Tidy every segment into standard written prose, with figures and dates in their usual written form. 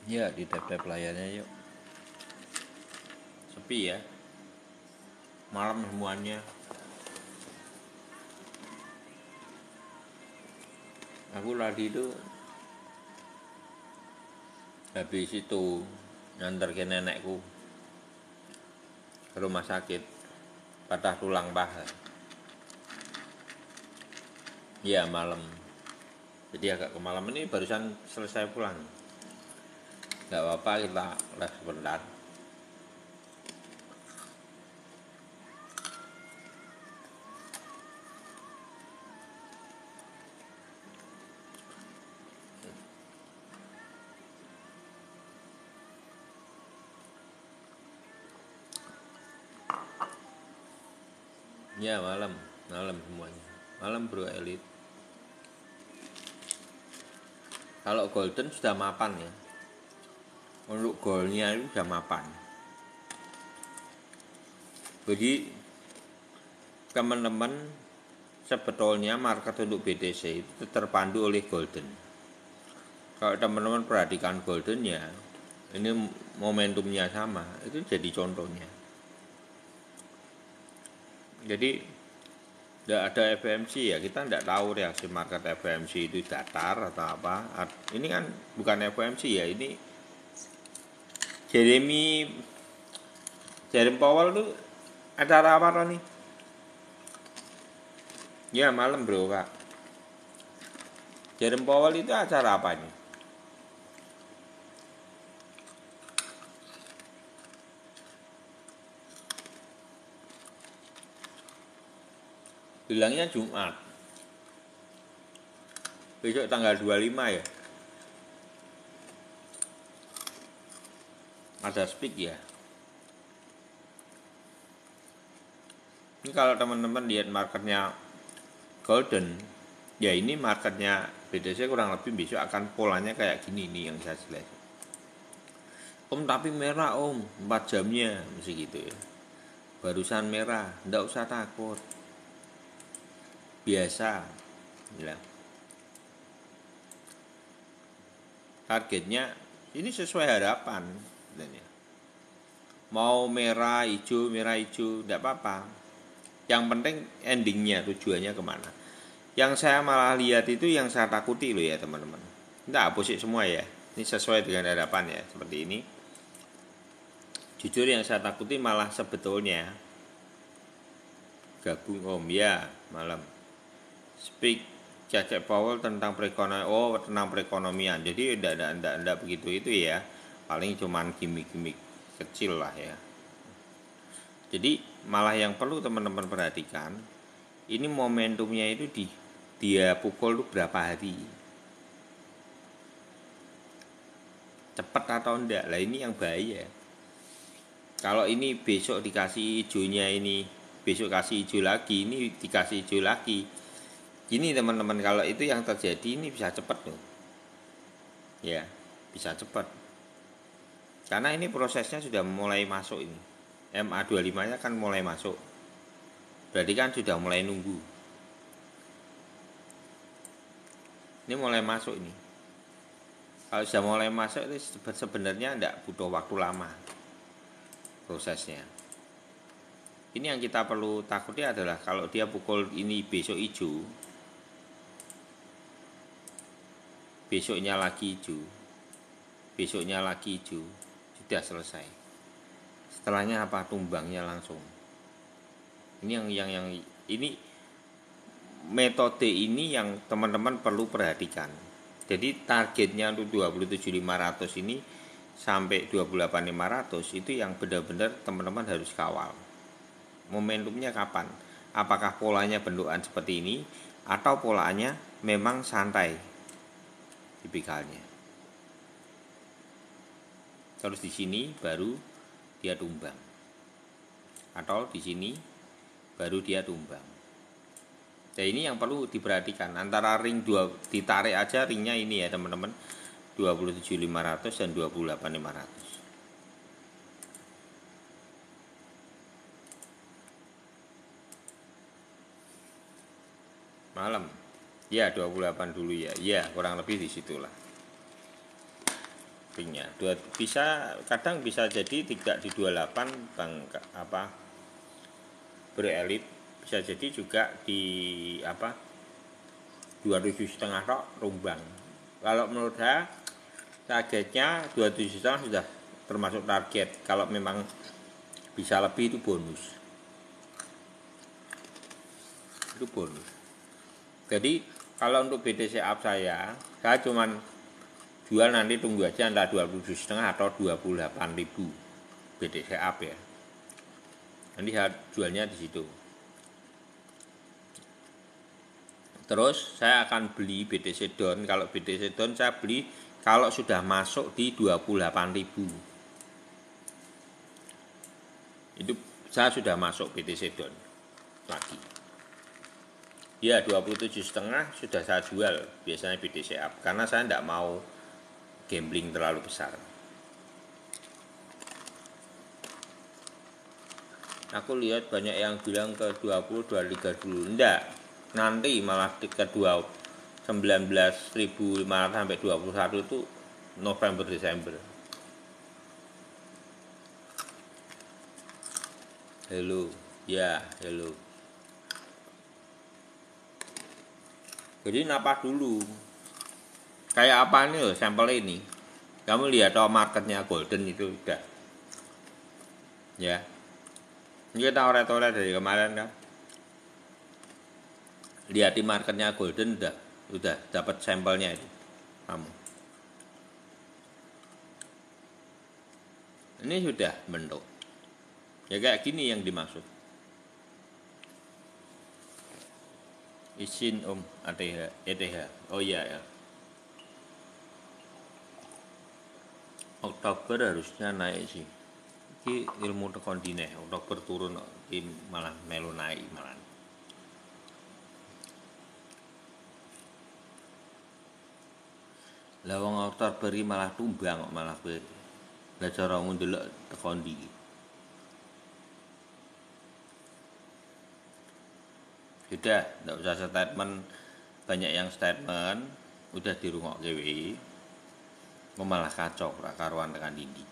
Ya, di tab-tab layarnya yuk. Sepi ya. Malam semuanya. Aku tadi itu habis itu nganter ke nenekku ke rumah sakit, patah tulang paha. Ya, malam. Jadi agak kemalam, ini barusan selesai pulang. Gak apa-apa, kita les sebentar. Ya, malam. Malam semuanya. Malam bro elit. Kalau golden sudah mapan ya. Untuk golnya itu sudah mapan. Jadi teman-teman, sebetulnya market untuk BTC itu terpandu oleh golden. Kalau teman-teman perhatikan goldennya, ini momentumnya sama, itu jadi contohnya. Jadi tidak ada FOMC ya, kita tidak tahu reaksi market FOMC itu datar atau apa. Ini kan bukan FOMC ya, ini Jeremy Powell tuh acara apa nih? Ya malam bro kak. Jeremy Powell itu acara apa nih? Bilangnya Jumat. Besok tanggal 25 ya. Ada speak ya. Ini kalau teman-teman lihat marketnya golden, ya ini marketnya BTC kurang lebih besok akan polanya kayak gini nih yang saya jelaskan. Om tapi merah om, 4 jamnya mesti gitu ya. Barusan merah, ndak usah takut. Biasa. Ya. Targetnya ini sesuai harapan. Mau merah, hijau, ndak apa-apa. Yang penting endingnya, tujuannya kemana. Yang saya malah lihat itu yang saya takuti loh ya teman-teman. Nggak hapus semua ya. Ini sesuai dengan harapan ya, seperti ini. Jujur yang saya takuti malah sebetulnya gabung om ya malam. Speak Cecep Powell tentang perekonomian. Jadi enggak begitu itu ya. Paling cuman gimmick-gimmick kecil lah ya. Jadi malah yang perlu teman-teman perhatikan, ini momentumnya itu dia pukul tuh berapa hari. Cepat atau enggak? Lah ini yang bahaya. Kalau ini besok dikasih hijaunya ini, besok kasih hijau lagi, ini dikasih hijau lagi. Gini teman-teman, kalau itu yang terjadi ini bisa cepat tuh. Ya, bisa cepat. Karena ini prosesnya sudah mulai masuk ini. MA25-nya kan mulai masuk. Berarti kan sudah mulai nunggu. Ini mulai masuk ini. Kalau sudah mulai masuk itu sebenarnya tidak butuh waktu lama prosesnya. Ini yang kita perlu takuti adalah kalau dia pukul ini besok hijau, besoknya lagi hijau, besoknya lagi hijau, sudah selesai. Setelahnya apa? Tumbangnya langsung. Ini yang ini metode ini yang teman-teman perlu perhatikan. Jadi targetnya untuk 27.500 ini sampai 28.500 itu yang benar-benar teman-teman harus kawal. Momentumnya kapan? Apakah polanya bentukan seperti ini atau polanya memang santai tipikalnya. Terus di sini baru dia tumbang. Atau di sini baru dia tumbang. Nah ini yang perlu diperhatikan. Antara ring 2 ditarik aja ringnya ini ya teman-teman. 27.500 dan 28.500. Malam. Ya 28 dulu ya. Ya kurang lebih disitulah. pinknya. Bisa kadang bisa jadi tidak di 28 bang apa berelit, bisa jadi juga di apa 27,5 tok rumbang. Kalau menurut saya targetnya 27,5 sudah termasuk target. Kalau memang bisa lebih itu bonus. Itu bonus. Jadi kalau untuk BTC up saya cuman jual nanti tunggu aja antara 27,5 atau 28.000 BTC up ya. Nanti saya jualnya di situ. Terus saya akan beli BTC down. Kalau BTC down saya beli kalau sudah masuk di 28.000. Itu saya sudah masuk BTC down lagi. Ya 27,5 sudah saya jual biasanya BTC up karena saya tidak mau gambling terlalu besar. Aku lihat banyak yang bilang ke 20 23 dulu. Enggak. Nanti malah ke 19.500 sampai 21 itu November Desember. Hello. Ya, hello. Jadi napas dulu. Kayak apa nih loh sampel ini. Kamu lihat marketnya golden itu udah. Ya. Ini kita oret-oret dari kemarin kan. Lihat di marketnya golden udah dapat sampelnya itu kamu. Ini sudah bentuk. Ya kayak gini yang dimaksud. Izin Om ETH. Oh iya ya. Oktober harusnya naik sih. Ini ilmu tekon dine. Oktober turun ini malah melu naik malah. Lah wong Oktober iki malah tumbang kok malah kowe. Lah cara ndelok tekon ndi. Sudah, enggak usah statement. Banyak yang statement udah dirungokke wae. Kok malah kacau ra karuan tekan ndi.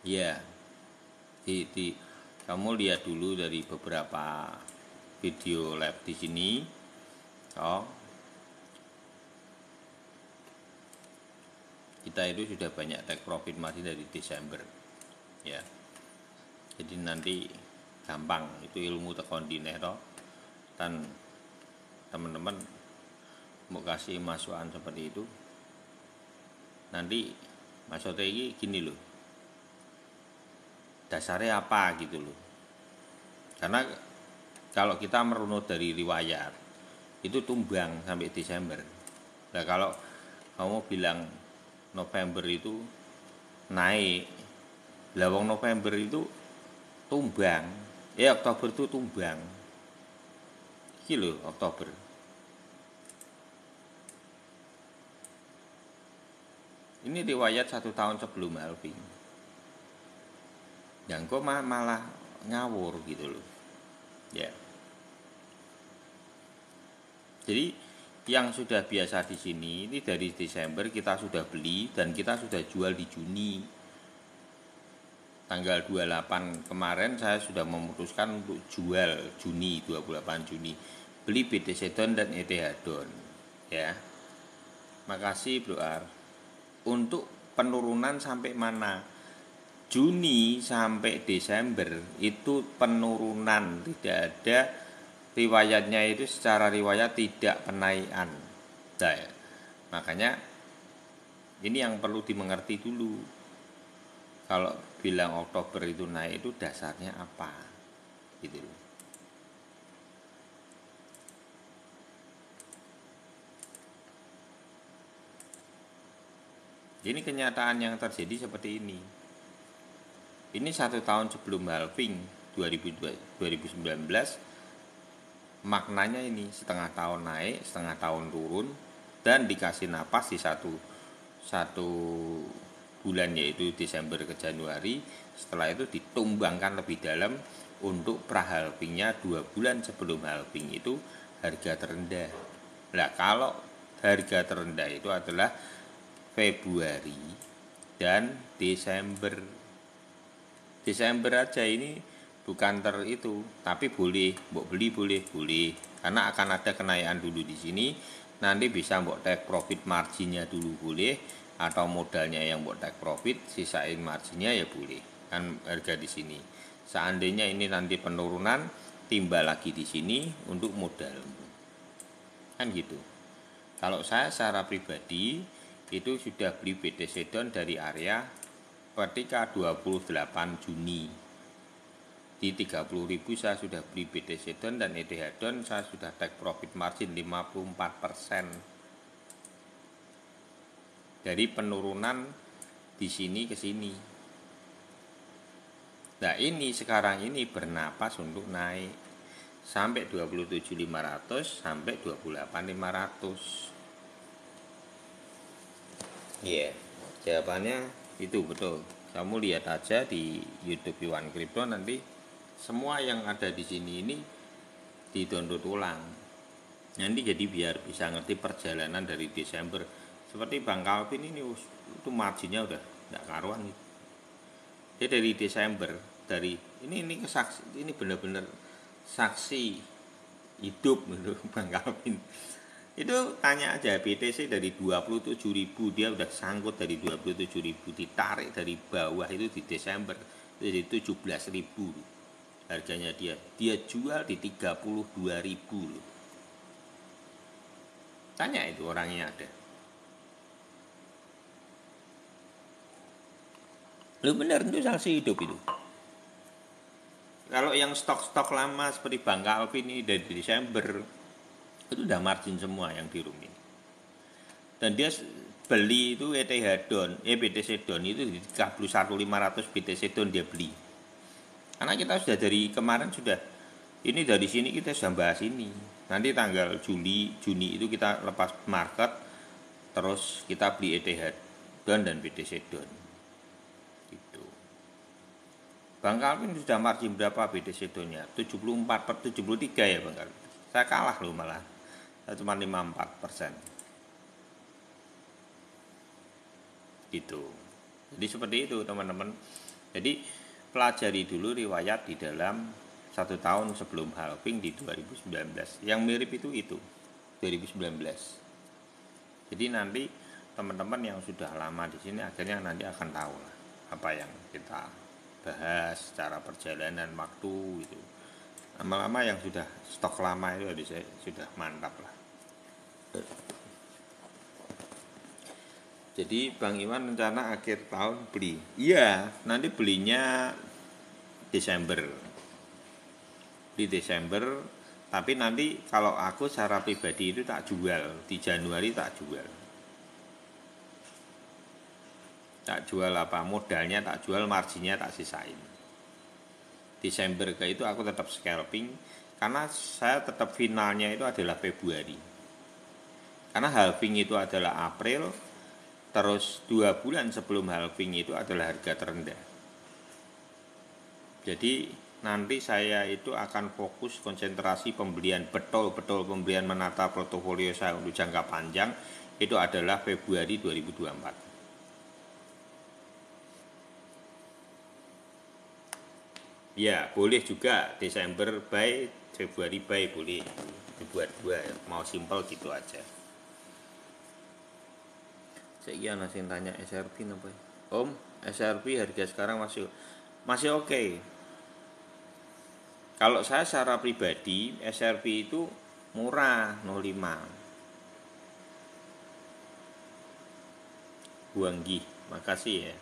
Ya. Di kamu lihat dulu dari beberapa video live di sini. Oh. Kita itu sudah banyak take profit masih dari Desember. Ya. Jadi nanti gampang itu ilmu tekon dine toh. Dan teman-teman mau kasih masukan seperti itu. Nanti maksudnya ini gini loh. Dasarnya apa gitu loh. Karena kalau kita merunut dari riwayat itu tumbang sampai Desember. Nah kalau kamu bilang November itu naik, lawang November itu tumbang, Oktober itu tumbang. Iki lho Oktober. Ini riwayat 1 tahun sebelum halving. Yang kok malah ngawur gitu loh. Ya. Jadi yang sudah biasa di sini ini dari Desember kita sudah beli dan kita sudah jual di Juni. Tanggal 28 kemarin saya sudah memutuskan untuk jual Juni, 28 Juni. Beli BTC Down dan ETH Down. Ya. Makasih Bro Ar. Untuk penurunan sampai mana? Juni sampai Desember itu penurunan, tidak ada riwayatnya itu secara riwayat tidak penaikan. Nah, makanya ini yang perlu dimengerti dulu. Kalau bilang Oktober itu naik itu dasarnya apa? Gitu loh. Ini kenyataan yang terjadi seperti ini. Ini 1 tahun sebelum halving 2019. Maknanya ini setengah tahun naik, setengah tahun turun, dan dikasih napas di satu bulan yaitu Desember ke Januari. Setelah itu ditumbangkan lebih dalam untuk pra-halvingnya 2 bulan sebelum halving itu harga terendah. Nah kalau harga terendah itu adalah Februari dan Desember. Desember aja ini bukan itu, tapi boleh mbok beli, boleh karena akan ada kenaikan dulu di sini. Nanti bisa mbok take profit marginnya dulu boleh, atau modalnya yang mbok take profit sisain marginnya ya boleh, kan harga di sini. Seandainya ini nanti penurunan, timbal lagi di sini untuk modal, kan gitu. Kalau saya secara pribadi itu sudah beli BTC Down dari area ketika 28 Juni di 30.000 saya sudah beli BTC Down, dan ETH Down saya sudah take profit margin 54% dari penurunan di sini ke sini. Nah ini sekarang ini bernapas untuk naik sampai 27.500 sampai 28.500. Iya, jawabannya itu betul. Kamu lihat aja di YouTube Iwan Crypto, nanti semua yang ada di sini ini di-download ulang. Nanti jadi biar bisa ngerti perjalanan dari Desember. Seperti Bang Calvin ini itu marginnya udah enggak karuan gitu. Dia dari Desember, dari ini kesaksi, ini benar-benar saksi hidup gitu Bang Calvin. Itu tanya aja, BTC dari 27.000 dia udah sangkut dari 27.000, ditarik dari bawah itu di Desember jadi 17.000 harganya. Dia jual di 32.000 loh. Tanya itu orangnya ada. Lu bener itu saksi hidup itu. Kalau yang stok-stok lama seperti Bang Calvin ini dari Desember itu udah margin semua yang di room ini. Dan dia beli itu ETH Down, BTC Down itu di 31.500 BTC Down dia beli. Karena kita sudah dari kemarin sudah, ini dari sini kita sudah bahas ini. Nanti tanggal Juni itu kita lepas market, terus kita beli ETH Down dan BTC Down. Gitu. Bang Calvin sudah margin berapa BTC Down-nya? 74/73 ya Bang Calvin. Saya kalah loh malah. Saya cuma 54%. Gitu. Jadi seperti itu teman-teman. Jadi pelajari dulu riwayat di dalam 1 tahun sebelum halving di 2019. Yang mirip itu 2019. Jadi nanti teman-teman yang sudah lama di sini akhirnya nanti akan tahu lah apa yang kita bahas secara perjalanan waktu itu. Lama-lama yang sudah stok lama itu sudah mantap lah. Jadi Bang Iwan rencana akhir tahun beli. Iya, nanti belinya Desember. Di Desember, tapi nanti kalau aku secara pribadi itu tak jual, di Januari tak jual. Tak jual apa? Modalnya tak jual, marginnya tak sisain. Desember ke itu aku tetap scalping karena saya tetap finalnya itu adalah Februari. Karena halving itu adalah April, terus 2 bulan sebelum halving itu adalah harga terendah. Jadi nanti saya itu akan fokus konsentrasi pembelian, betul-betul pembelian menata portofolio saya untuk jangka panjang itu adalah Februari 2024. Ya boleh juga Desember buy, Februari buy, boleh dibuat dua, mau simpel gitu aja. Saya nasi tanya SRP apa? Om, SRP harga sekarang masih oke. Kalau saya secara pribadi SRP itu murah 05. Buanggi, makasih ya.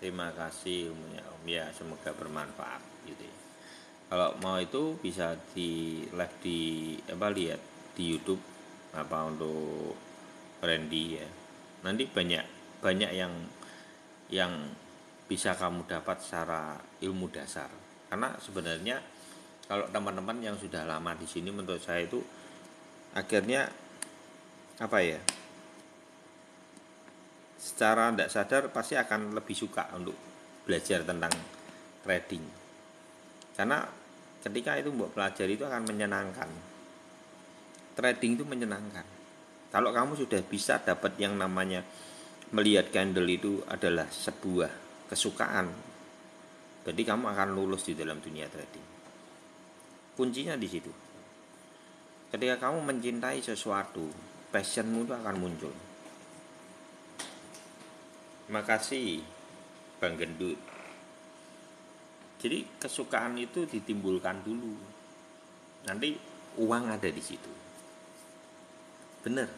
Terima kasih umumnya Om ya, semoga bermanfaat gitu ya. Kalau mau itu bisa di live lihat di YouTube apa untuk Randy ya. Nanti banyak yang bisa kamu dapat secara ilmu dasar. Karena sebenarnya kalau teman-teman yang sudah lama di sini menurut saya itu akhirnya apa ya? Secara tidak sadar pasti akan lebih suka untuk belajar tentang trading. Karena ketika itu buat pelajari itu akan menyenangkan. trading itu menyenangkan. Kalau kamu sudah bisa dapat yang namanya melihat candle itu adalah sebuah kesukaan, berarti kamu akan lulus di dalam dunia trading. Kuncinya di situ. Ketika kamu mencintai sesuatu, passionmu itu akan muncul. Makasih Bang Gendut. Jadi kesukaan itu ditimbulkan dulu. Nanti uang ada di situ. Benar.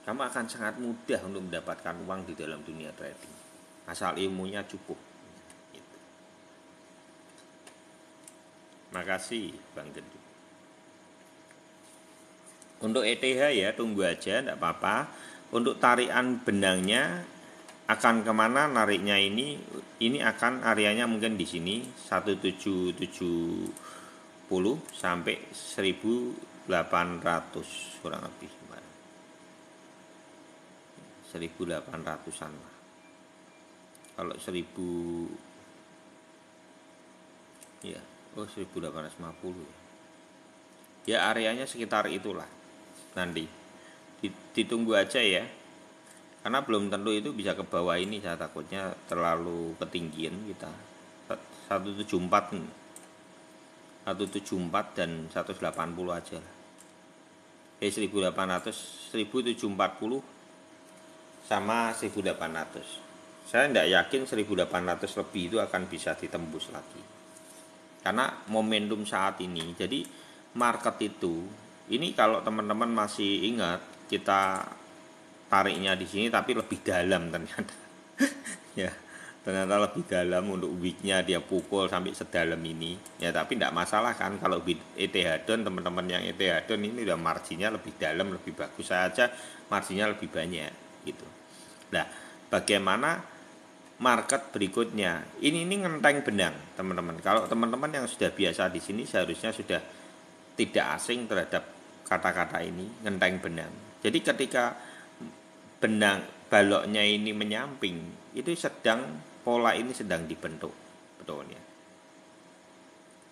Kamu akan sangat mudah untuk mendapatkan uang di dalam dunia trading. Asal ilmunya cukup. Gitu. Makasih Bang Gendut. Untuk ETH ya tunggu aja, tidak apa-apa. Untuk tarikan benangnya akan kemana nariknya ini akan areanya mungkin di sini 1770 sampai 1800 kurang lebih 1800-an lah. Kalau 1000 ya 1850 ya areanya sekitar itulah. Nanti ditunggu aja ya, karena belum tentu itu bisa ke bawah ini, saya takutnya terlalu ketinggian kita. 174 dan 180 aja lah. 1740 sama 1800. Saya tidak yakin 1800 lebih itu akan bisa ditembus lagi, karena momentum saat ini. Jadi market itu ini kalau teman-teman masih ingat, kita tariknya di sini tapi lebih dalam ternyata. Ya, ternyata lebih dalam. Untuk weeknya dia pukul sampai sedalam ini ya, tapi tidak masalah kan. Kalau ETH down, teman-teman yang ETH down ini udah marginnya lebih dalam, lebih bagus. Saya aja marginnya lebih banyak gitu. Nah, bagaimana market berikutnya? Ini ngenteng benang teman-teman. Kalau teman-teman yang sudah biasa di sini seharusnya sudah tidak asing terhadap kata-kata ini, ngenteng benang. Jadi ketika benang baloknya ini menyamping, itu pola ini sedang dibentuk betulnya.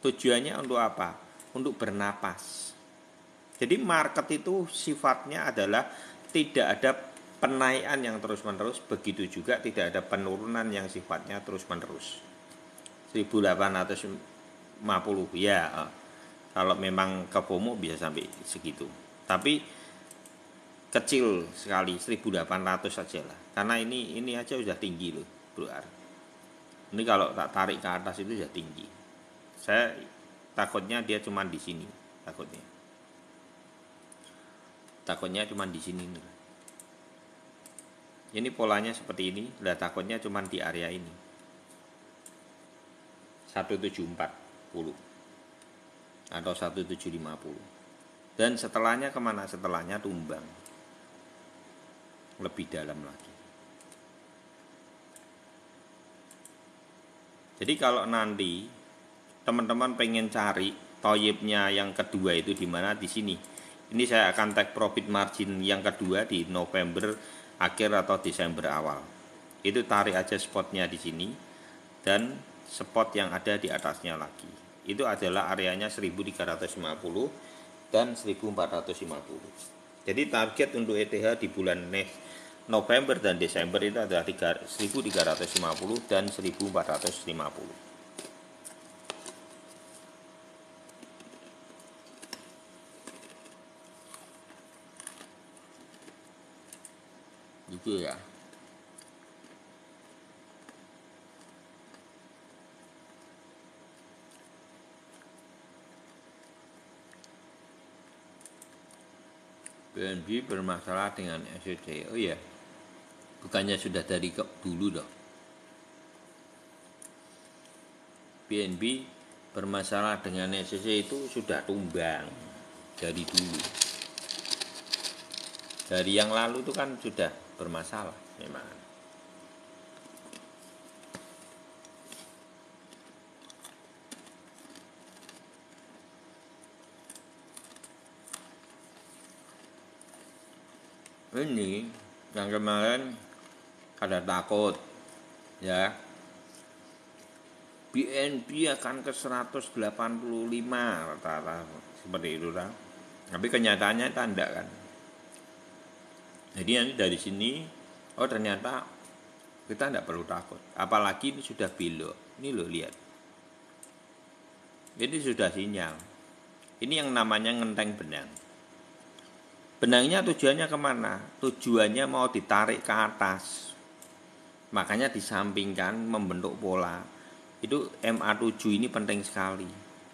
Tujuannya untuk apa? Untuk bernapas. Jadi market itu sifatnya adalah tidak ada penaikan yang terus-menerus, begitu juga tidak ada penurunan yang sifatnya terus-menerus. 1850 ya, kalau memang ke FOMO bisa sampai segitu. Tapi kecil sekali, 1800 saja lah, karena ini aja sudah tinggi loh bro. Ini kalau tak tarik ke atas itu sudah tinggi. Saya takutnya dia cuma di sini, takutnya cuma di sini nih. Ini polanya seperti ini, lah takutnya cuma di area ini 1740 atau 1750, dan setelahnya kemana? Setelahnya tumbang lebih dalam lagi. Jadi kalau nanti teman-teman pengen cari toyibnya yang kedua itu di mana? Di sini. Ini saya akan take profit margin yang kedua di November akhir atau Desember awal. Itu tarik aja spotnya di sini, dan spot yang ada di atasnya lagi. Itu adalah areanya 1350 dan 1450. Jadi target untuk ETH di bulan November dan Desember itu adalah 1350 dan 1450. Gitu ya. BNB bermasalah dengan SEC. Oh iya, bukannya sudah dari dulu dong. BNB bermasalah dengan SEC itu sudah tumbang dari dulu. Dari yang lalu itu kan sudah bermasalah memang. Ini yang kemarin ada takut ya, BNB akan ke 185 rata-rata seperti itu kan. Tapi kenyataannya tanda kan. Jadi nanti dari sini, oh ternyata kita tidak perlu takut. Apalagi ini sudah belok. Ini loh lihat. Ini sudah sinyal. Ini yang namanya ngenteng benang. Benangnya tujuannya kemana? Tujuannya mau ditarik ke atas. Makanya disampingkan membentuk pola. Itu MA7 ini penting sekali.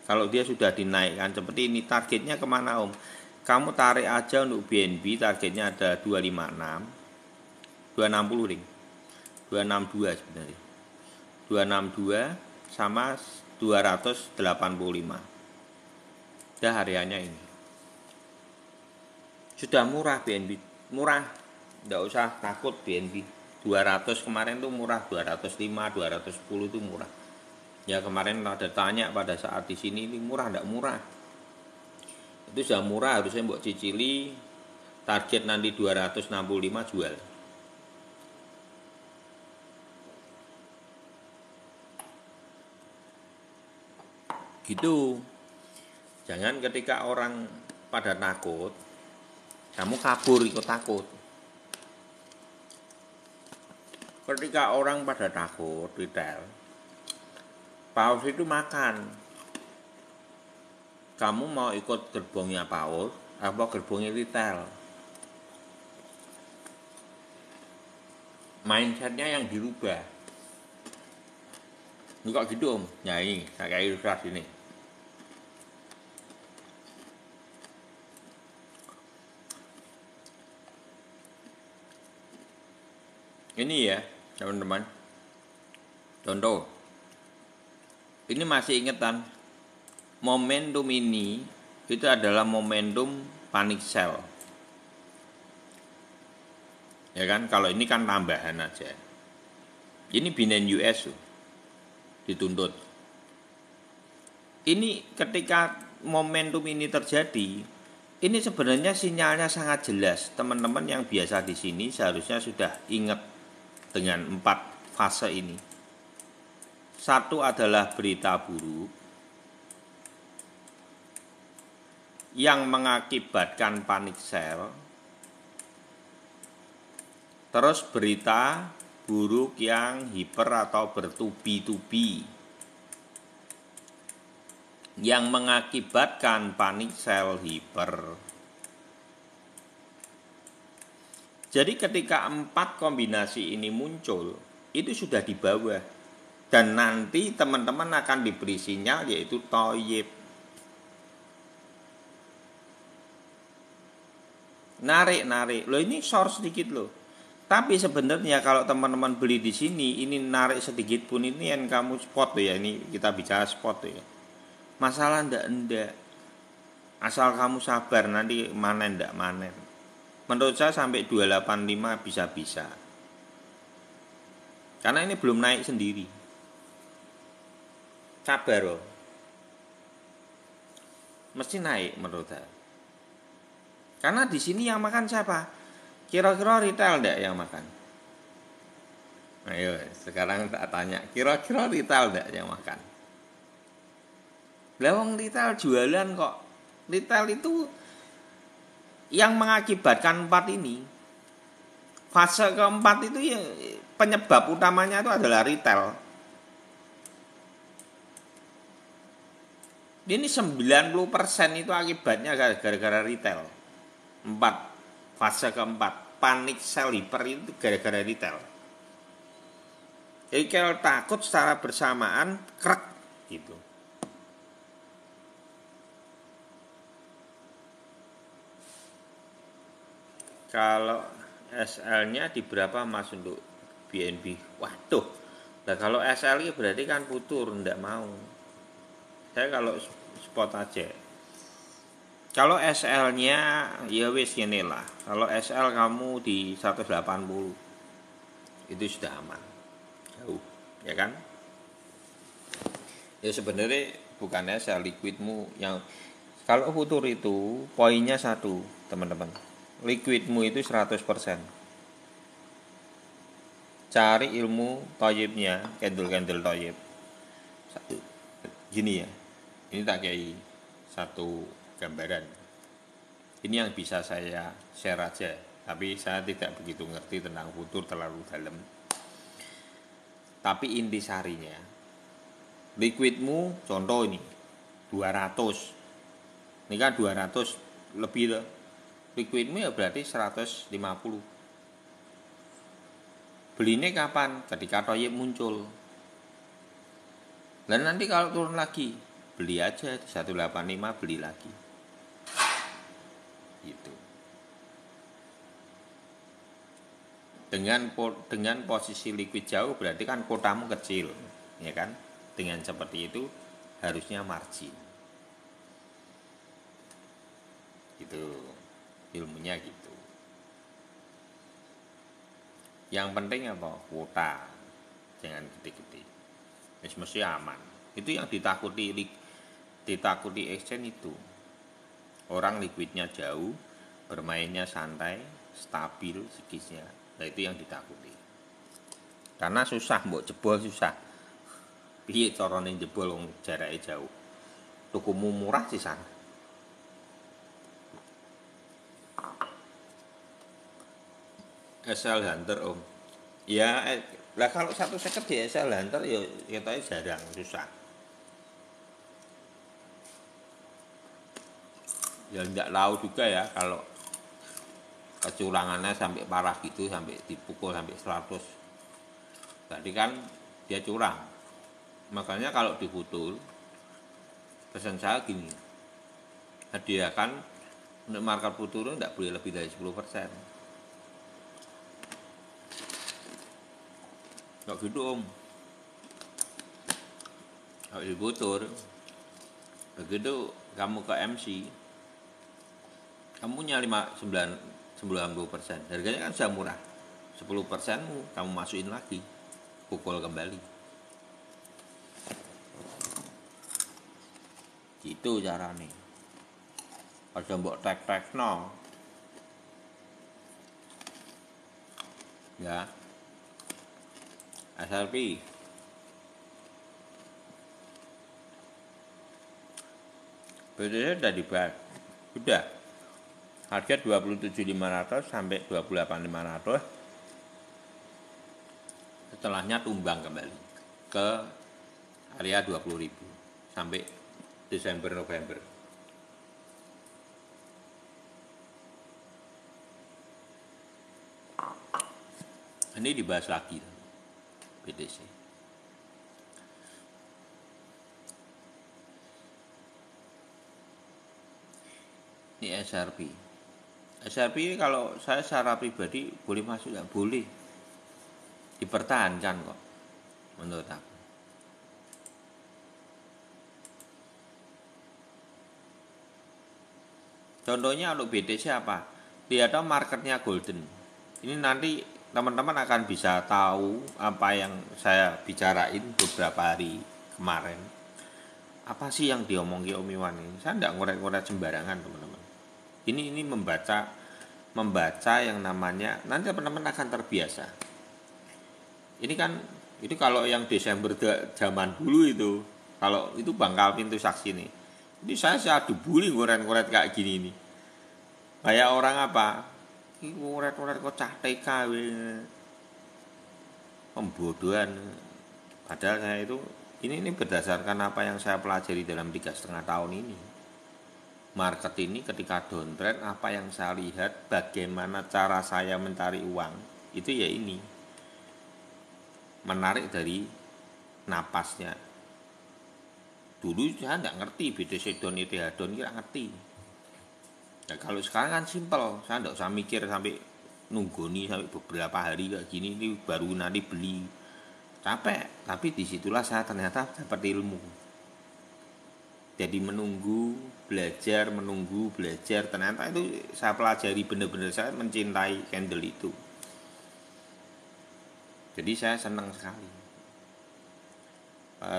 Kalau dia sudah dinaikkan seperti ini, targetnya kemana Om? Kamu tarik aja untuk BNB, targetnya ada 256, 260 ring, 262 sebenarnya, 262 sama 285. Dah hariannya ini. Sudah murah BNB, murah, tidak usah takut BNB. 200 kemarin tuh murah, 205, 210 itu murah. Ya kemarin ada tanya pada saat di sini ini murah enggak murah. Itu sudah murah, harusnya mbok cicili, target nanti 265 jual. Gitu. Jangan ketika orang pada takut, kamu kabur ikut takut. Ketika orang pada takut retail, Paus itu makan. Kamu mau ikut gerbongnya Paus apa gerbongnya retail? Mindsetnya yang dirubah. Ini kok gitu Om? Ya ini, saya kayak ilustrasi ini. Ini ya, teman-teman. Contoh. Ini masih ingetan. Momentum ini itu adalah momentum panic sell. Ya kan, kalau ini kan tambahan aja. Ini Binance US dituntut. Ini ketika momentum ini terjadi, ini sebenarnya sinyalnya sangat jelas. Teman-teman yang biasa di sini seharusnya sudah ingat dengan 4 fase ini. Satu adalah berita buruk yang mengakibatkan panic sell. Terus berita buruk yang hiper atau bertubi-tubi yang mengakibatkan panic sell hiper. Jadi ketika 4 kombinasi ini muncul, itu sudah di bawah. Dan nanti teman-teman akan diberi sinyal yaitu toyib. Narik. Loh ini short sedikit loh. Tapi sebenarnya kalau teman-teman beli di sini, ini narik sedikit pun ini yang kamu spot ya. Ini kita bicara spot ya. Masalah ndak. Asal kamu sabar nanti manen ndak manen. Menurut saya sampai 285 bisa-bisa. Karena ini belum naik sendiri. Sabar loh. Mesti naik menurut saya. Karena di sini yang makan siapa? Kira-kira retail enggak yang makan? Ayo, sekarang tak tanya, kira-kira retail enggak yang makan? Lawang retail jualan kok. Retail itu yang mengakibatkan 4 ini. Fase keempat itu ya, penyebab utamanya itu adalah retail. Ini 90% itu akibatnya gara-gara retail. 4. Fase keempat. Panic sell hiper itu gara-gara retail. Jadi kalau takut secara bersamaan, krek gitu. Kalau SL-nya di berapa Mas untuk BNB? Waduh. Nah kalau SL berarti kan putur, enggak mau. Saya kalau spot aja. Kalau SL-nya ya wis gini lah. Kalau SL kamu di 180 itu sudah aman. Jauh, ya kan? Ya sebenarnya bukan SL liquidmu yang kalau futur itu poinnya satu, teman-teman. Liquidmu itu 100%. Cari ilmu toyibnya, candle toyib. Satu. Gini ya. Ini tak kayak satu gambaran. Ini yang bisa saya share aja, tapi saya tidak begitu ngerti tentang futur terlalu dalam. Tapi intisarinya, liquidmu contoh ini 200, ini kan 200 lebih loh. Liquidmu ya berarti 150. Belinya kapan? Ketika toyib muncul. Dan nanti kalau turun lagi, beli aja di 185, beli lagi. Gitu. Dengan posisi liquid jauh berarti kan kotamu kecil, ya kan? Dengan seperti itu harusnya margin. Gitu. Ilmunya gitu. Yang penting apa? Kuota. Jangan gede-gede. Mesti aman. Itu yang ditakuti exchange itu. Orang liquidnya jauh, bermainnya santai, stabil sikisnya. Nah itu yang ditakuti. Karena susah, mbok jebol susah. Piye carane jebol wong jarake jauh. Tukumu murah sih sana. SL Hunter om. Ya, lah kalau 150 di SL Hunter ya katanya jarang, susah. Ya enggak tahu juga ya kalau kecurangannya sampai parah gitu, sampai dipukul sampai 100. Tadi kan dia curang. Makanya kalau di futur pesan saya gini, hadiahkan untuk market futur enggak boleh lebih dari 10%. Enggak gitu om. Kalau di futur begitu kamu ke MC, kamu punya 90%, harganya kan sudah murah. 10% kamu masukin lagi, pukul kembali. Gitu caranya. Ada mbok tek-tek no. Ya. SLP. BTC udah dibahas. Udah. Harga 27.500 sampai 28.500. Setelahnya tumbang kembali ke area 20.000 sampai Desember November. Ini dibahas lagi BTC. Ini SRP. SRP kalau saya secara pribadi boleh masuk nggak? Boleh. Dipertahankan kok menurut aku. Contohnya untuk BTC apa? Lihat marketnya golden. Ini nanti teman-teman akan bisa tahu apa yang saya bicarain beberapa hari kemarin. Apa sih yang diomongi Om Iwan ini? Saya tidak ngorek-ngorek sembarangan teman-teman. Ini membaca yang namanya, nanti teman-teman akan terbiasa. Ini kan itu kalau yang Desember zaman dulu itu, kalau itu bangkal pintu saksi nih. Ini saya dibully ngoret-ngoret kayak gini nih. Kayak orang apa? Ini ngoret-ngoret kok cah TK pembodohan. Padahal saya itu ini berdasarkan apa yang saya pelajari dalam 3,5 tahun ini. Market ini ketika downtrend, apa yang saya lihat, bagaimana cara saya mencari uang, itu ya ini. Menarik dari napasnya. Dulu saya tidak ngerti BTC down, ETH down, tidak ngerti. Ya, kalau sekarang kan simpel, saya tidak usah mikir sampai nunggu nih sampai beberapa hari kayak gini, ini baru nanti beli. Capek, tapi disitulah saya ternyata dapat ilmu. Jadi menunggu, belajar, ternyata itu saya pelajari benar-benar, saya mencintai candle itu. Jadi saya senang sekali.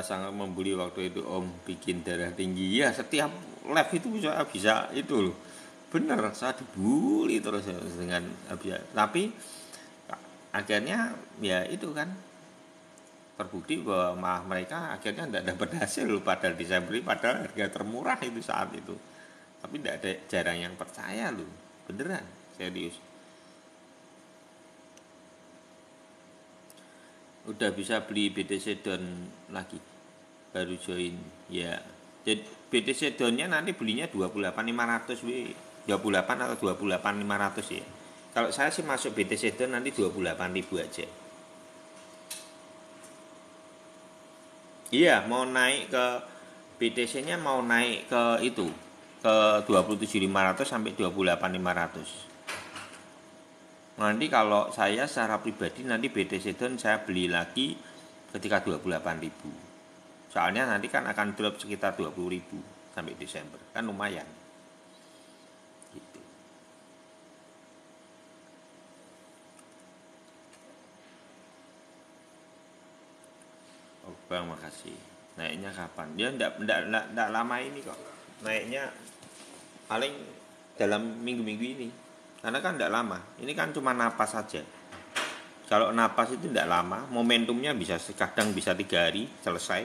Sangat membuli waktu itu Om bikin darah tinggi. Ya setiap live itu bisa itu loh. Bener, saya dibully terus dengan tapi akhirnya ya itu kan terbukti bahwa mereka akhirnya tidak dapat hasil padahal Desember, padahal harga termurah itu saat itu. Tapi tidak ada, jarang yang percaya loh, beneran, serius. Udah bisa beli BTC Don lagi, baru join ya. Jadi BTC Donnya nanti belinya 28.500 28 atau 28.500 ya. Kalau saya sih masuk BTC Don nanti 28.000 aja. Iya, mau naik ke BTC-nya, mau naik ke itu ke 27.500 sampai 28.500. Nanti kalau saya secara pribadi nanti BTC Don saya beli lagi ketika 28.000. Soalnya nanti kan akan drop sekitar 20.000 sampai Desember. Kan lumayan. Gitu. Oh, Bang, makasih. Naiknya kapan? Dia enggak lama ini kok. Naiknya paling dalam minggu-minggu ini. Karena kan tidak lama, ini kan cuma napas saja. Kalau napas itu tidak lama, momentumnya bisa kadang bisa 3 hari selesai,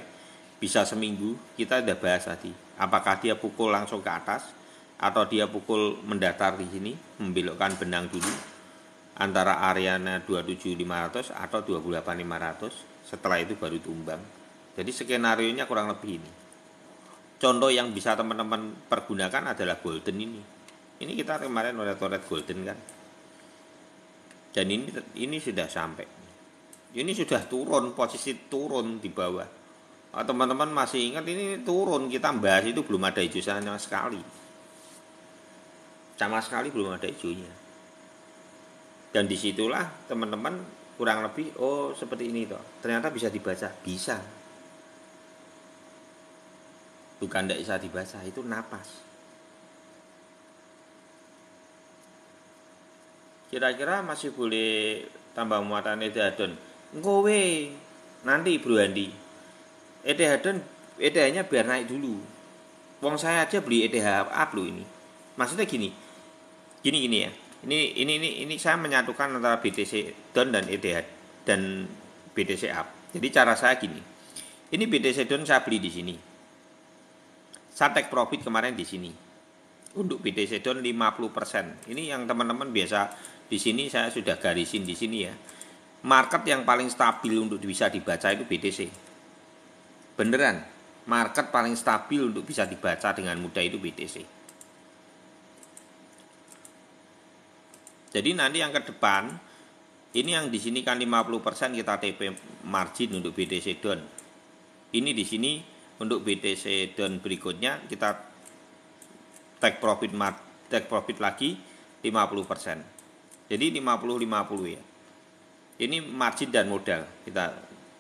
bisa seminggu. Kita udah bahas tadi, apakah dia pukul langsung ke atas atau dia pukul mendatar di sini, membelokkan benang dulu antara areanya 27.500 atau 28.500, setelah itu baru tumbang. Jadi skenario-nya kurang lebih ini. Contoh yang bisa teman-teman pergunakan adalah golden ini. Ini kita kemarin coret golden kan. Dan ini sudah sampai. Ini sudah turun, posisi turun di bawah. Teman-teman masih ingat ini turun, kita bahas itu belum ada hijau sama sekali. Sama sekali belum ada hijaunya. Dan disitulah teman-teman kurang lebih, oh seperti ini toh. Ternyata bisa dibaca, bisa. Bukan tidak bisa dibaca, itu napas. Kira-kira masih boleh tambah muatan Etihadon? Ngowe, nanti Bro Andi. ETH-nya biar naik dulu. Wong saya aja beli ETH up loh ini. Maksudnya gini ya. Ini saya menyatukan antara BTC Don dan ETH dan BTC up. Jadi cara saya gini. Ini BTC Don saya beli di sini. Saya take profit kemarin di sini. Untuk BTC Don 50%. Ini yang teman-teman biasa di sini saya sudah garisin di sini ya. Market yang paling stabil untuk bisa dibaca itu BTC. Beneran, market paling stabil untuk bisa dibaca dengan mudah itu BTC. Jadi nanti yang ke depan, ini yang di sini kan 50% kita TP margin untuk BTC Don. Ini di sini untuk BTC Don berikutnya kita take profit lagi 50%. Jadi 50-50 ya. Ini margin dan modal kita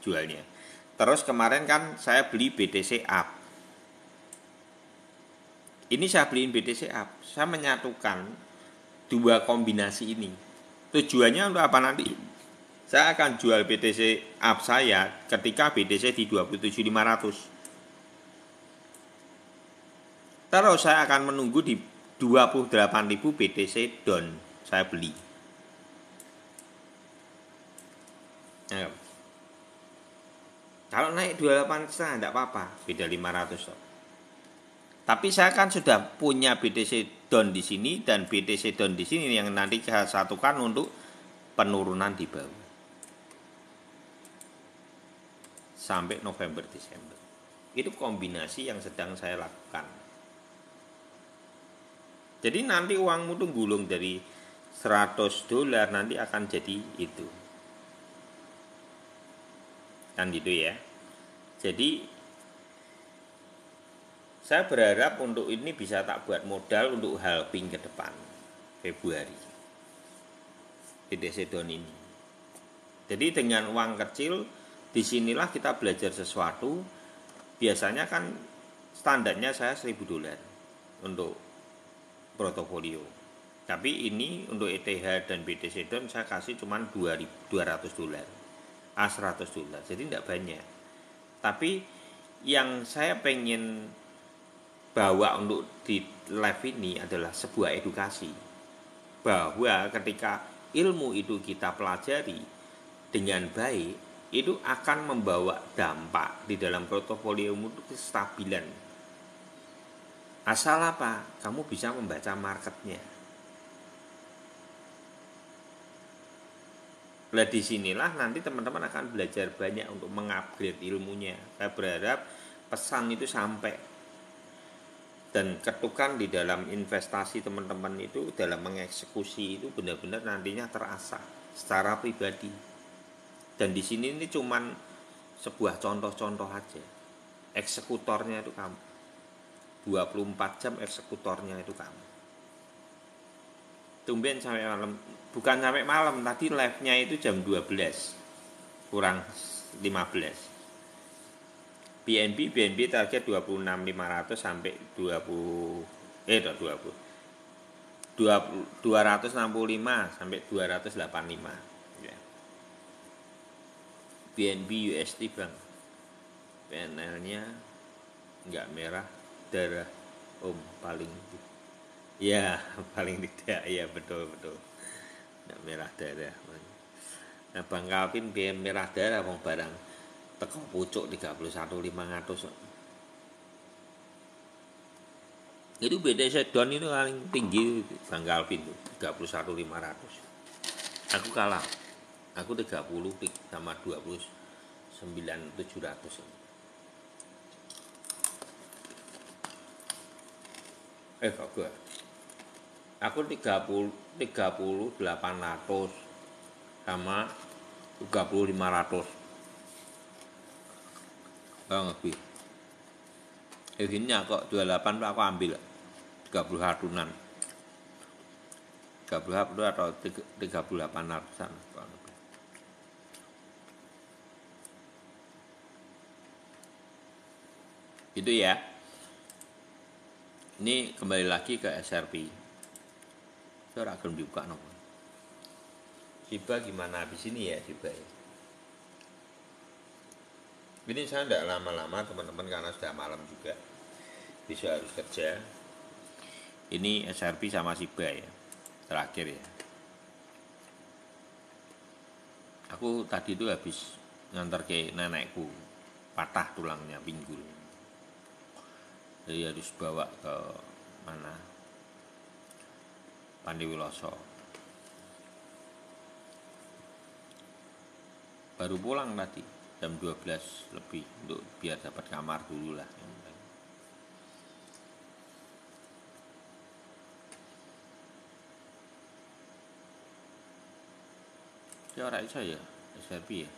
jualnya. Terus kemarin kan saya beli BTC up. Ini saya beliin BTC up. Saya menyatukan dua kombinasi ini. Tujuannya untuk apa nanti? Saya akan jual BTC up saya ketika BTC di 27.500. Terus saya akan menunggu di 28.000 BTC Don saya beli. Nah, kalau naik 28,5 tidak apa-apa, beda 500 toh. Tapi saya kan sudah punya BTC Don di sini dan BTC Don di sini yang nanti saya satukan untuk penurunan di bawah sampai November Desember. Itu kombinasi yang sedang saya lakukan. Jadi nanti uangmu tuh gulung dari $100 nanti akan jadi itu. Kan gitu ya. Jadi saya berharap untuk ini bisa tak buat modal untuk halving ke depan Februari BTC Don ini. Jadi dengan uang kecil disinilah kita belajar sesuatu. Biasanya kan standarnya saya $1.000 untuk portofolio. Tapi ini untuk ETH dan BTC Don saya kasih cuma $200. $100. Jadi tidak banyak. Tapi yang saya pengen bawa untuk di live ini adalah sebuah edukasi. Bahwa ketika ilmu itu kita pelajari dengan baik, itu akan membawa dampak di dalam portofoliomu itu kestabilan. Asal apa? Kamu bisa membaca marketnya. Nah disinilah nanti teman-teman akan belajar banyak untuk mengupgrade ilmunya. Saya berharap pesan itu sampai, dan ketukan di dalam investasi teman-teman itu dalam mengeksekusi itu benar-benar nantinya terasa secara pribadi. Dan di sini ini cuman sebuah contoh-contoh aja. Eksekutornya itu kamu. 24 jam eksekutornya itu kamu. Tumben sampai malam, bukan sampai malam, tadi live-nya itu jam 12 kurang 15. BNB target 26.500 sampai 265 sampai 285 ya. BNB USD Bang, PNL-nya enggak merah darah Om, paling ya paling tidak ya, betul enggak merah darah. Nah Bang Calvin BM merah darah wong barang teko pucuk 31.500. Itu BTC down itu paling tinggi Bang Calvin tuh 31.500. Aku kalah. Aku 30 sama 29.700. Kok gue. Aku 30.800 sama 30.500. Lebih. Ini kok 28 aku ambil 31-an. 30 atau 38-an. Itu ya. Ini kembali lagi ke SRP. Saya akan dibuka nomor. Shiba gimana habis ini ya Shiba ya. Ini saya tidak lama-lama teman-teman karena sudah malam juga. Bisa harus kerja. Ini SRP sama Shiba ya. Terakhir ya. Aku tadi itu habis ngantar ke nenekku. Patah tulangnya, pinggul. Jadi harus bawa ke mana? Pandiwiloso. Baru pulang tadi jam 12 lebih untuk biar dapat kamar dulu lah. Ya ora iso ya, SRP ya.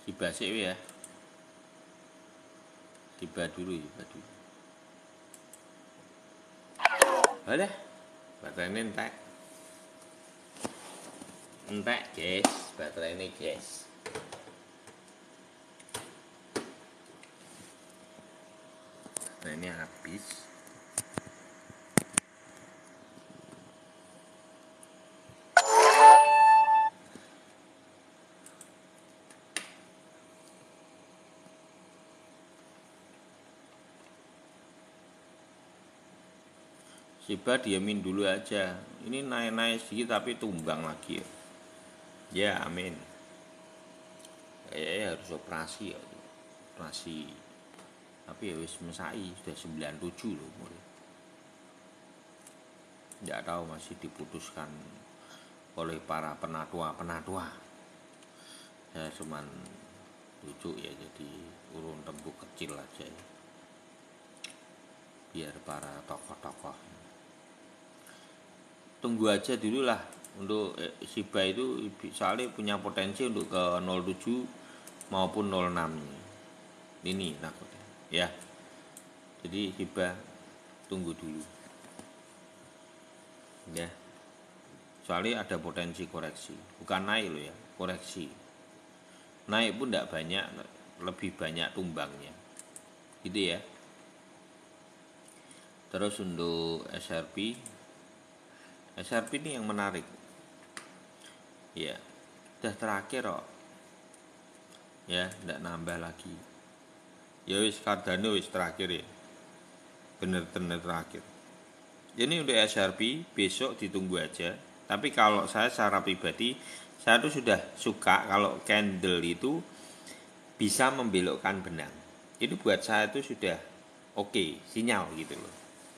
Shiba sik ya. Shiba dulu. Boleh. Baterainya entek guys, baterainya guys. Nah ini habis. Shiba diamin dulu aja. Ini naik-naik sedikit tapi tumbang lagi ya. Ya amin. Harus operasi ya. Operasi. Tapi ya wis mesai sudah 97 loh mulai. Tidak tahu masih diputuskan oleh para penatua. Saya cuman lucu ya, jadi urun tembuk kecil aja ya. Biar para tokoh-tokoh tunggu aja dulu lah untuk Shiba itu, soalnya punya potensi untuk ke 07 maupun 06 ini takutnya ya. Jadi Shiba tunggu dulu ya, soalnya ada potensi koreksi, bukan naik loh ya, koreksi. Naik pun tidak banyak, lebih banyak tumbangnya gitu ya. Terus untuk SRP ini yang menarik ya, udah terakhir kok ya, tidak nambah lagi ya. Wis Cardano wis terakhir ya, bener-bener terakhir. Ini untuk SRP besok ditunggu aja. Tapi kalau saya secara pribadi, saya tuh sudah suka kalau candle itu bisa membelokkan benang. Itu buat saya itu sudah oke, sinyal gitu loh.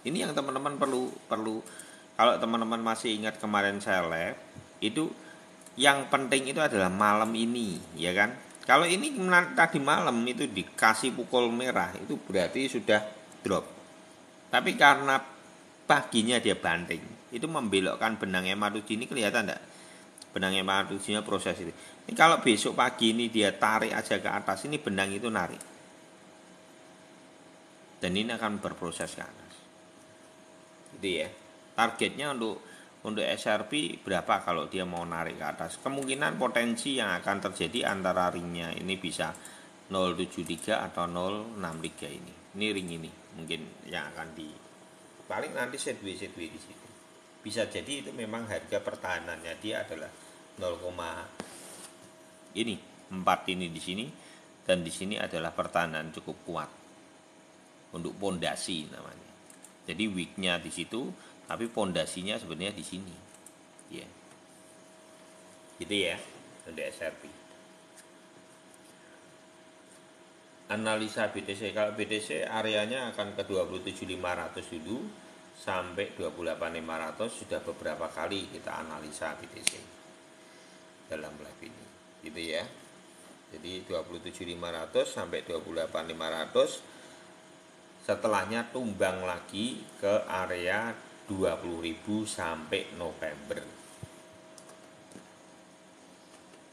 Ini yang teman-teman perlu kalau teman-teman masih ingat kemarin saya live itu, yang penting itu adalah malam ini, ya kan? Kalau ini tadi malam itu dikasih pukul merah itu berarti sudah drop. Tapi karena paginya dia banting, itu membelokkan benang MA7 ini, kelihatan enggak? Benang MA7-nya proses itu. Ini kalau besok pagi ini dia tarik aja ke atas, ini benang itu narik. Dan ini akan berproses ke atas. Jadi ya, targetnya untuk SRP berapa kalau dia mau narik ke atas? Kemungkinan potensi yang akan terjadi antara ringnya ini bisa 073 atau 063 ini. Ini ring ini mungkin yang akan di paling nanti sideway di situ. Bisa jadi itu memang harga pertahanannya dia adalah 0, ini 4 ini di sini, dan di sini adalah pertahanan cukup kuat untuk pondasi namanya. Jadi weaknya di situ, tapi pondasinya sebenarnya di sini, ya. Gitu ya untuk SRP. Analisa BTC, kalau BTC areanya akan ke 27.500 dulu sampai 28.500, sudah beberapa kali kita analisa BTC dalam live ini, gitu ya. Jadi 27.500 sampai 28.500, setelahnya tumbang lagi ke area 20.000 sampai November.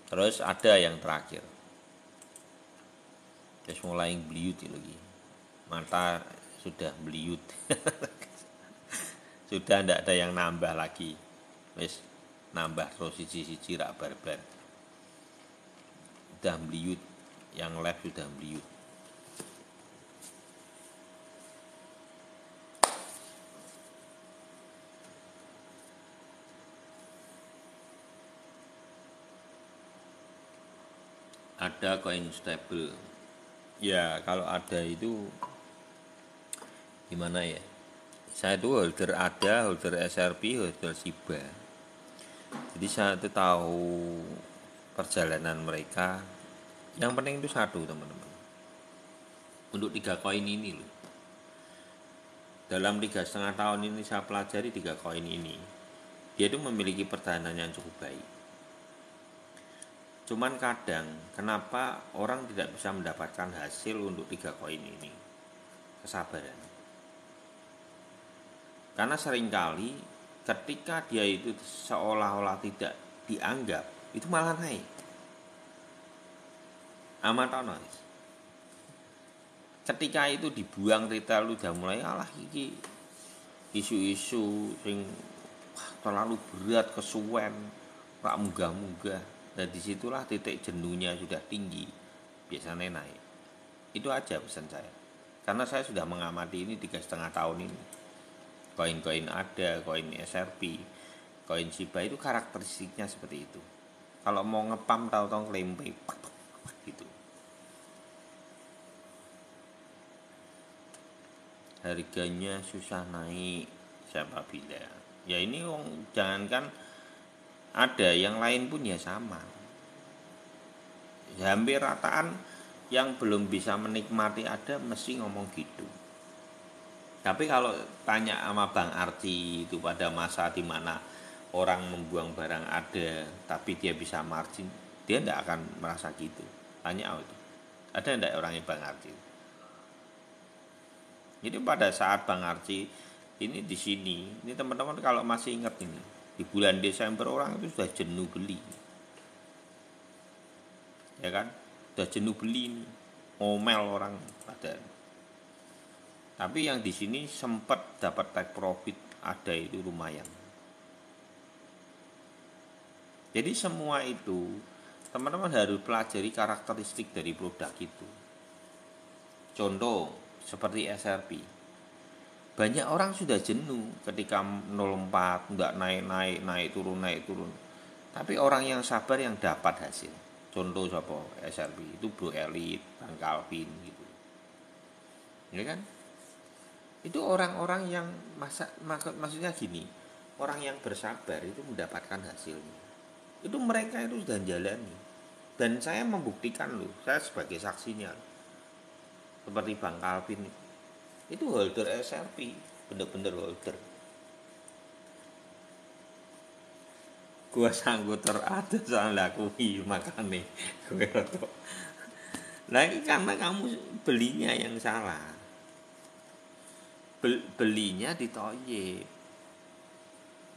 Terus ada yang terakhir, terus mulai beliut lagi, mata sudah beliut. Sudah tidak ada yang nambah lagi, wes nambah terus siji rak barbar, sudah beliut, yang live sudah beliut. Ada koin stable ya, kalau ada itu gimana ya, saya itu holder SRP, holder Shiba. Jadi saya itu tahu perjalanan mereka. Yang penting itu satu, teman-teman, untuk 3 koin ini loh, dalam 3,5 tahun ini saya pelajari 3 koin ini, dia itu memiliki pertahanan yang cukup baik. Cuman kadang kenapa orang tidak bisa mendapatkan hasil untuk 3 koin ini? Kesabaran. Karena seringkali ketika dia itu seolah-olah tidak dianggap, itu malah naik. Amatono. Ketika itu dibuang retail, udah mulai alah iki isu-isu sing terlalu berat, kesuwen, rak munggah-munggah. Dan disitulah titik jenuhnya sudah tinggi, biasanya naik. Itu aja pesan saya. Karena saya sudah mengamati ini 3,5 tahun ini. Koin-koin ada, koin SRP, koin Shiba itu karakteristiknya seperti itu. Kalau mau ngepam tahu-tahu kelempe gitu. Harganya susah naik, siapa bilang? Ya ini jangankan ada, yang lain pun ya sama. Ya, hampir rataan yang belum bisa menikmati ada mesti ngomong gitu. Tapi kalau tanya sama Bang Arti itu pada masa dimana orang membuang barang ada tapi dia bisa margin, dia tidak akan merasa gitu. Tanya itu, ada tidak orangnya Bang Arti? Jadi pada saat Bang Arti ini di sini, ini teman-teman kalau masih ingat ini, di bulan Desember orang itu sudah jenuh beli, ya kan? Sudah jenuh beli ini, ngomel orang pada. Tapi yang di sini sempat dapat take profit ada itu lumayan. Jadi semua itu teman-teman harus pelajari karakteristik dari produk itu. Contoh seperti SRP. Banyak orang sudah jenuh ketika 04 enggak naik turun. Tapi orang yang sabar yang dapat hasil. Contoh siapa? SRP itu Bro Elite, Bang Calvin gitu. Ya kan? Itu orang-orang yang maksudnya gini, orang yang bersabar itu mendapatkan hasilnya. Itu mereka itu sudah jalani. Dan saya membuktikan loh, saya sebagai saksinya. Seperti Bang Calvin, Itu holder SRP, bener-bener holder. Gua sanggup terada soalnya kui makane gue rotok. Lagi karena kamu belinya yang salah. Belinya di toyib.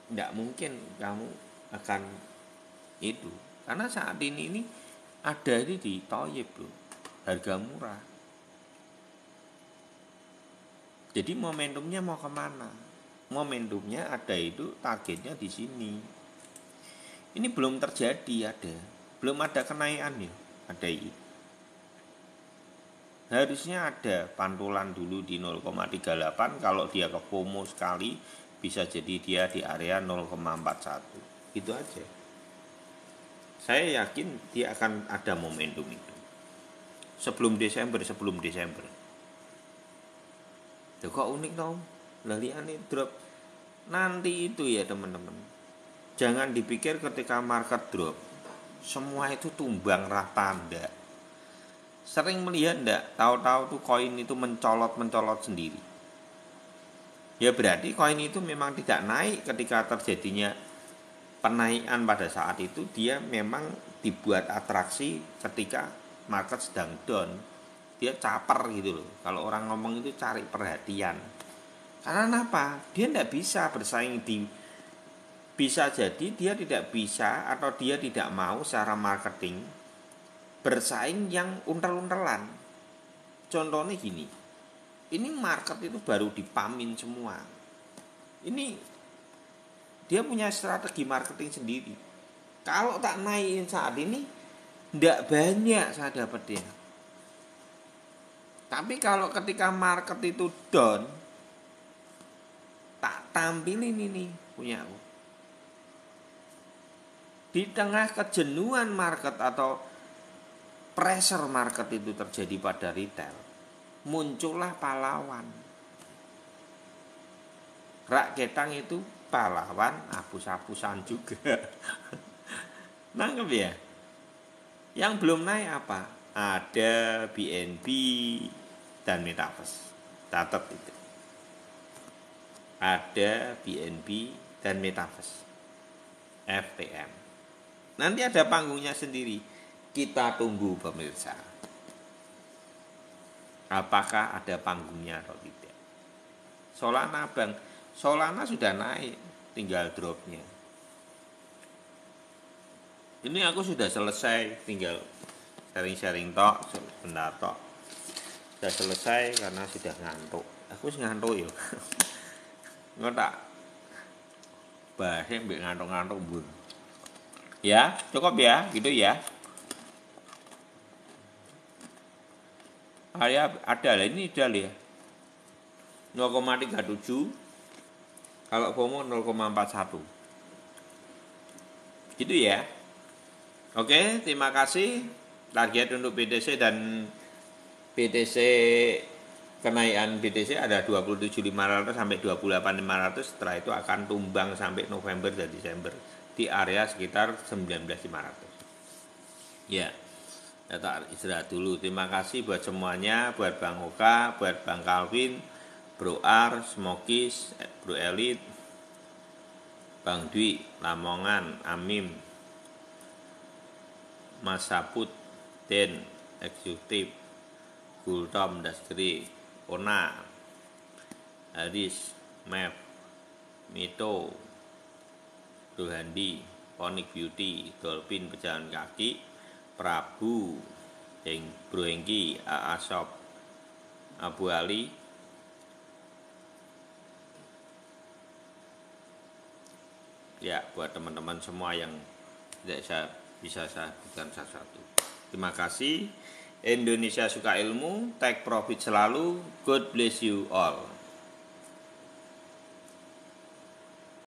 Nggak mungkin kamu akan itu. Karena saat ini ada ini di toyib loh. Harga murah. Jadi momentumnya mau kemana? Momentumnya ada itu targetnya di sini. Ini belum terjadi belum ada kenaikan ya, ada ini. Harusnya ada pantulan dulu di 0,38, kalau dia ke FOMO sekali bisa jadi dia di area 0,41. Itu aja. Saya yakin dia akan ada momentum itu. Sebelum Desember. Tuh kok unik dong. Laliane drop nanti itu ya teman-teman. Jangan dipikir ketika market drop semua itu tumbang rata, enggak. Sering melihat enggak, tahu-tahu tuh koin itu mencolot sendiri. Ya berarti koin itu memang tidak naik ketika terjadinya penaikan pada saat itu, dia memang dibuat atraksi ketika market sedang down. Dia caper gitu loh. Kalau orang ngomong itu cari perhatian. Karena apa? Dia tidak bisa bersaing bisa jadi dia tidak bisa atau dia tidak mau secara marketing bersaing yang untel-untelan. Contohnya gini, ini market itu baru dipamin semua. Ini dia punya strategi marketing sendiri. Kalau tak naikin saat ini, tidak banyak saya dapat dia. Tapi kalau ketika market itu down, tak tampilin ini punya aku. Di tengah kejenuhan market atau pressure market itu terjadi pada retail, muncullah pahlawan. Rak ketang itu pahlawan, hapus-hapusan juga. Nangkep ya? Yang belum naik apa? Ada BNB dan Metaverse. Catat itu. Ada BNB dan Metaverse. FTM. Nanti ada panggungnya sendiri. Kita tunggu pemirsa. Apakah ada panggungnya atau tidak? Solana Bang. Solana sudah naik, tinggal dropnya. Ini aku sudah selesai, tinggal sharing-sharing tok, sebentar tok. Sudah selesai karena sudah ngantuk. Aku ngantuk ya. Nggak bahasnya mbek ngantuk-ngantuk bun. Ya, cukup ya, gitu ya. Ada lah, ini ideal ya. 0,37. Kalau FOMO 0,41. Gitu ya. Oke, terima kasih. Target untuk BTC dan BTC, kenaikan BTC ada 27.500 sampai 28.500. Setelah itu akan tumbang sampai November dan Desember di area sekitar 19.500. Ya, tak istirahat dulu. Terima kasih buat semuanya, buat Bang Oka, buat Bang Calvin, Bro Ar, Smokis, Bro Elit, Bang Dwi, Lamongan, Amim, Mas Saput, Den, Eksekutif, Gultom, Dastri, Ona, Haris, Map, Mito, Rohandi, Ponic Beauty, Dolphin Pejalan Kaki, Prabu, Bro Hengki, AA Shop, Abu Ali, ya buat teman-teman semua yang tidak bisa saya sebutkan satu-satu. Terima kasih. Indonesia suka ilmu, take profit selalu. God bless you all.